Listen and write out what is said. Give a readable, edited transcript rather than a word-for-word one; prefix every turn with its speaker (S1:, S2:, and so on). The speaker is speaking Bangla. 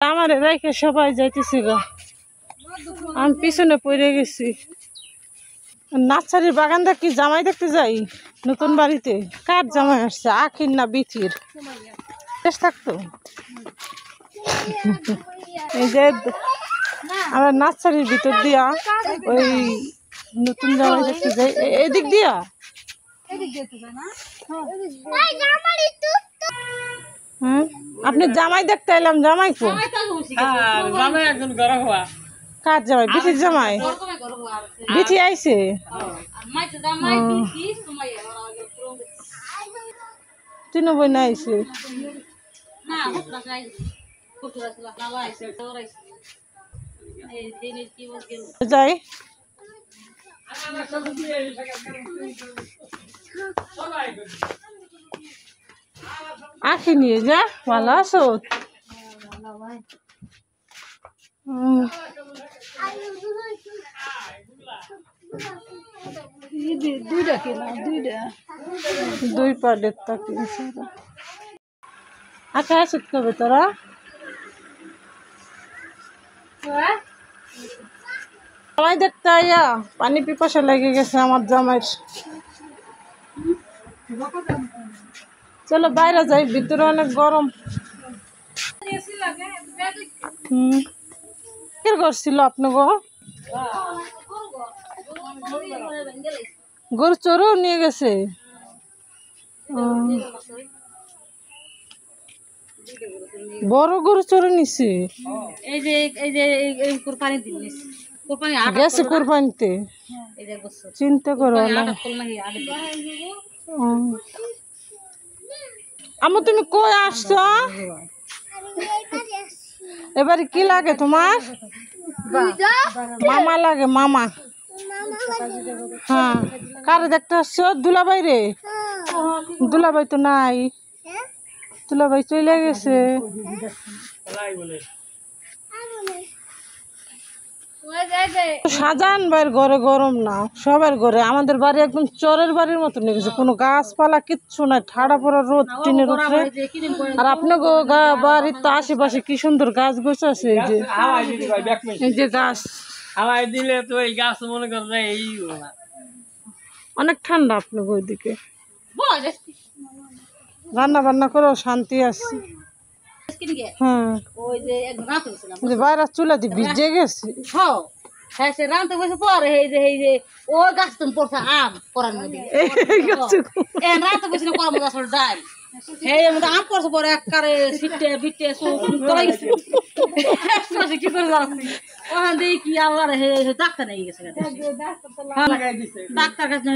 S1: আমার রেখে সবাই যাইতেছি গো, আমি পিছনে পড়ে গেছি। নার্সারির বাগানটা কি জামাই দেখতে যাই নতুন বাড়িতে? কার জামাই আসছে, আখির না বিথির? বেশ থাকতো। এই যে আমরা নার্সারির ভিতর দিয়া ওই নতুন জামাই দেখতে যাই, এদিক দিয়া। হ্যাঁ, আপনি জামাই দেখতে এলাম, জামাই কো? কার জামাই? বিথির জামাই। বিথি আইছে? তিন বই না আইছে? যাই আখি নিয়ে যা। ভালো আছো? দুই পাডের তা কিনছে। আখা আসত কবে তোরা? জামাই দেখতে আইয়া পানি পিপাসা লেগে গেছে আমার জামাইয়ের। চলো বাইরে যাই, ভিতরে অনেক গরম। কি করছিল আপনাকে? গরু চোরও নিয়ে গেছে? বড় গরু চোরে নিছে? গেছে কোরবানিতে? চিন্তা করো না। আমু তুমি কই আসছ? এবারে কি লাগে তোমার? মামা লাগে, মামা। হ্যাঁ, কারে দেখতে আসছো? দুলাভাই রে? দুলাভাই তো নাই, দুলাভাই চলে গেছে। সাজান ভাইয়ের ঘরে গরম না, সবার ঘরে। আমাদের বাড়ি একদম চরের বাড়ির মতো নিয়ে গেছে, কোনো গাছপালা কিচ্ছু নাই, ঠাড়া পড়া রোদ টিনের উপরে। আর আপনাকে বাড়ির তো আশেপাশে কি সুন্দর গাছ গোছ আছে। এই যে এই যে গাছ, দিলে তো এই গাছ মনে করে অনেক ঠান্ডা আপনাকে ওইদিকে। রান্না বান্না করেও শান্তি আছে। হ্যাঁ, বাইরে চুলা দিয়ে ভিজে গেছে।
S2: হ্যাঁ, সে রান্তে বসে পরে এই যে ও গাছ তুমি পড়ছে আম করার মধ্যে রাতে বসে করার মধ্যে আসলে ডাল আম পড়ছে পরে একবারে সিটে বিটে কি করে যাচ্ছি ওখান দিয়ে কি আল্লাহ ডাক্তার নিয়ে গেছে, ডাক্তার কাছে